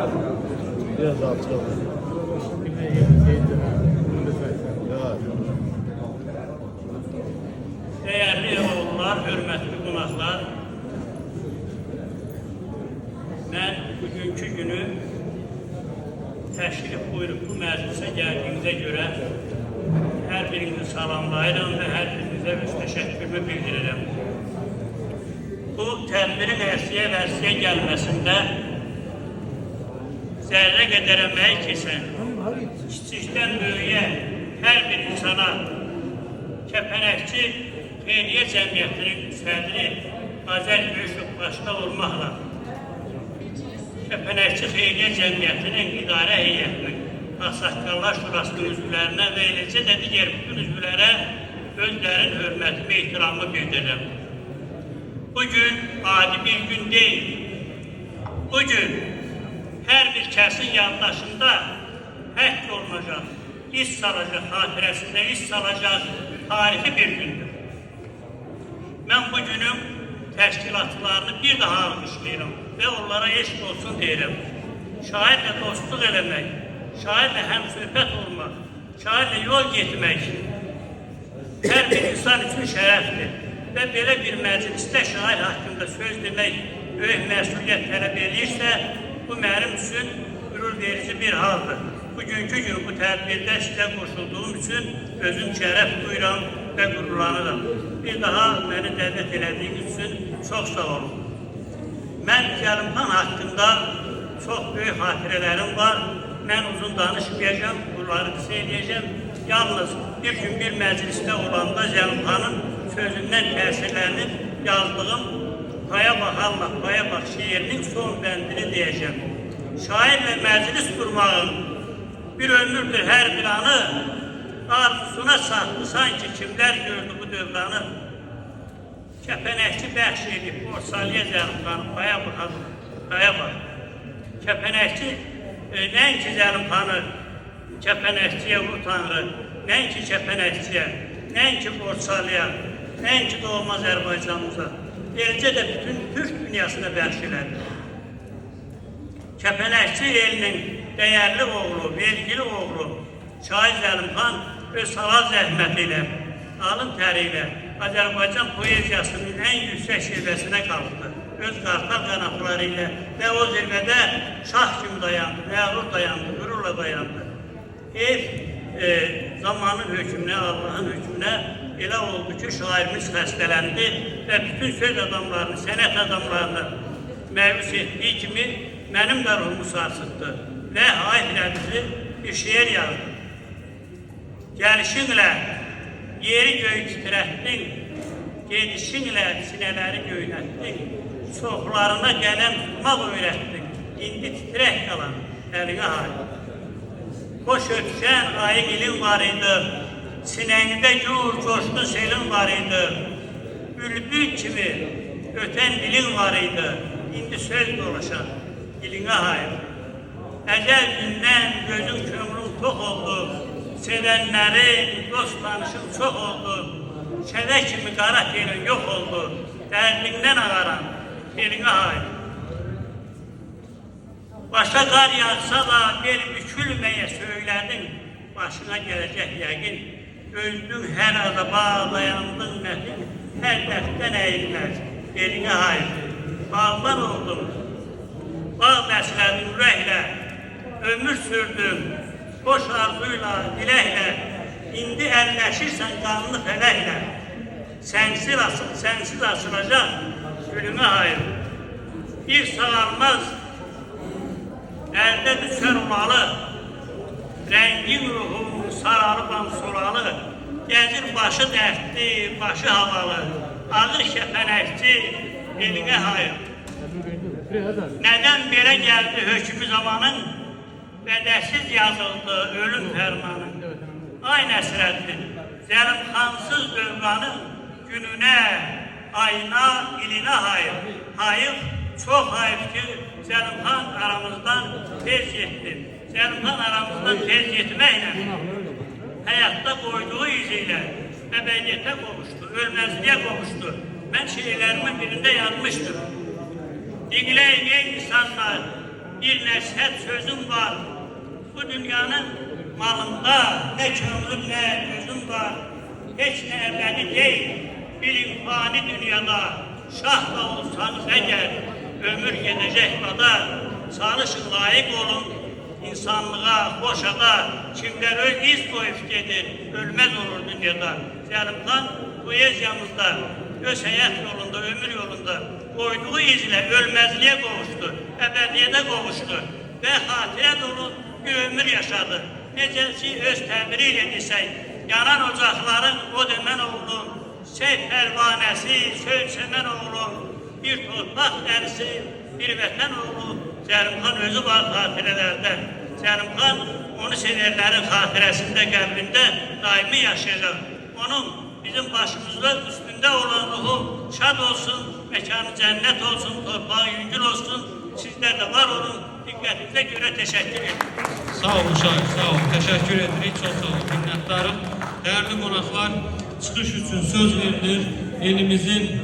Biraz alçalım. Değerli oğullar, hürmetli qonaqlar, mən bugünkü günü təşrif buyurub bu məclisə gəldiyinizə görə hər birinizi salamlayıram və hər birinizə öz təşəkkürümü bildirirəm. Bu tədbirin ərsiyə gəlməsində zərrə qədər əmək keçən, kiçikdən böyüyə hər bir insana Kəpənəkçi Xeyriyyə Cəmiyyətinin sədri Azər Göyüşov başda olmaqla Kəpənəkçi Xeyriyyə Cəmiyyətinin idarə heyətinin, Ağsaqqallar Şurasının üzvlərinə və eləcə də digər bütün üzvlərə özlərin hörmətimi, ehtiramımı bildirirəm. Bugün adi bir gün deyil. Bugün hər bir kəsin yaddaşında həkk olunacaq, iz salacaq, xatirəsində iz salacaq tarixi bir gündür. Mən bu günün təşkilatçılarını bir daha almışlayıram və onlara eşq olsun deyirəm. Şairlə dostluq eləmək, şairlə həmsöhbət olmaq, şairlə yol getmək hər bir insan üçün şərəfdir. Və belə bir məclisdə şair haqqında söz demək böyük məsuliyyət tələb edirsə, bu mənim üçün qürur verici bir haldır. Bugünkü gün bu tədbirdə sizə qoşulduğum üçün özüm şərəf duyuram və qürurlanıram. Bir daha məni dəvət elədiyiniz üçün çox sağ olun. Mən Zəlimxan haqqında çox böyük xatirələrim var. Mən uzun danışmayacağım, bunları qısa edəcəm. Yalnız bir gün bir məclisdə olanda Zəlimxanın sözündən təsirlənib yazdığım Paya bax Allah, paya bax şiirinin son bəndini deyəcəm. Şairlə məclis qurmağın bir ömürdür hər bir anı, arzusuna çatdı sanki kimlər gördü bu dövranı. Kəpənəkçi bəxş edib Borsaliyyə Zəlimxanı, paya bax, paya bax. Kəpənəkçi nəinki Zəlimxanı, Kəpənəkçiyə vur Tanrı, nəinki Kəpənəkçiyə, nəinki Borsaliyyə, nəinki doğma Azərbaycanımıza, eləcə də bütün Türk dünyasına bəxş elədi. Kəpənəkçi elinin dəyərli oğlu, vergili oğlu Şair Zəlimxan öz salal zəhməti ilə, alın təri ilə Azərbaycan poeziyasının ən yüksək zirvəsinə qalxdı. Öz qartal qanatları ilə və o zirvədə şah kimi dayandı, məğrur dayandı, qürurla dayandı. Zamanın hökmünə, Allahın hökmünə elə oldu ki, şairimiz xəstələndi və bütün söz adamlarını, sənət adamlarını məyus etdiyi kimi mənim də ruhumu sarsıtdı və hayf-rədici bir şeir yazdı. Gəlişinlə yeri göy titrətdin, gedişinlə sinələri göynətdin, çoxlarına qələm tutmaq öyrətdin, indi titrək qalan əlinə hayf. Xoş ötüşən ayı ilin var idi, sinəngdə gur coşqun selin var idi, bülbül kimi ötən dilin var idi, indi söz dolaşan dilinə hayır. Əcəl gündən gözüm kömrüm tox oldu, sevənlərin, dost tanışım çox oldu, şəvə kimi qara telin yox oldu, dərdindən ağaran telinə hayır. Başa qar yağsa da bel bükülməyə söylədin, başına gələcək yəqin, öldün hər azaba, dayandın mətin, hər dəftən əyilməz, belinə hayır. Bağban oldum, bağ məslədim ürəklə, ömür sürdüm, boş arzuyla, diləklə, indi əlləşirsən qanlı fələklə, sənsiz açılacaq gülümə hayır. Bir sağalmaz, əldə düşər olalı, rəngin ruhum saralıban solalı, gəzir başı dərdli, başı havalı, ağır kəpənəkçi elinə hayır. Nədən belə gəldi hökmü zamanın, bədəsiz yazıldı ölüm fərmanı. Ay Nəsrəddin, Zəlimxansız dövranın gününə, ayına, ilinə hayır. Hayır, çox hayır ki, Zəlimxan aramızdan tez getdi. Zəlimxan aramızdan tez getməklə həyatda qoyduğu iziyle əbədiyyətə qovuşdu, ölməzliyə qovuşdu. Mən şiirlərimin birində yazmışdım. Dinləyin ey insanlar, bir nəsihət sözüm var. Bu dünyanın malında ne kömür ne gözüm var. Hiç ne ebedi değil, bilin fani dünyada. Şah da olsanız eğer, ömür gedecek kadar. Çalışın layık olun, insanlığa, boşada. Kimler iz koyup gelir, ölmez olur dünyada. Zəlimxan poeziyamızda, öz həyat yolunda, ömür yolunda koyduğu izle ölmezliğe kavuştu, ebediyete kavuştu ve hatire dolu bir ömür yaşadı. Necəsi öz təbiriyle desək, yanan ocaqların o demən oğlu, sey pərvanəsi, söylsəmən oğlu, bir torpaq dərisi, bir vətən oğlu, Zəlimxan özü var xatirələrdə. Zəlimxan onu severlərin xatirəsində, qəbrində daimi yaşayacaq. Onun bizim başımızda üstünde olan ruhu şad olsun, mekanı cennet olsun, torpağı yüngül olsun. Sizler de var olun. Dikkatinize göre teşekkür ederim. Sağ olun Şahin, sağ olun. Teşekkür edirik, çok sağ olun. Minnətdarım. Değerli qonaqlar, çıxış üçün söz verilir. Elimizin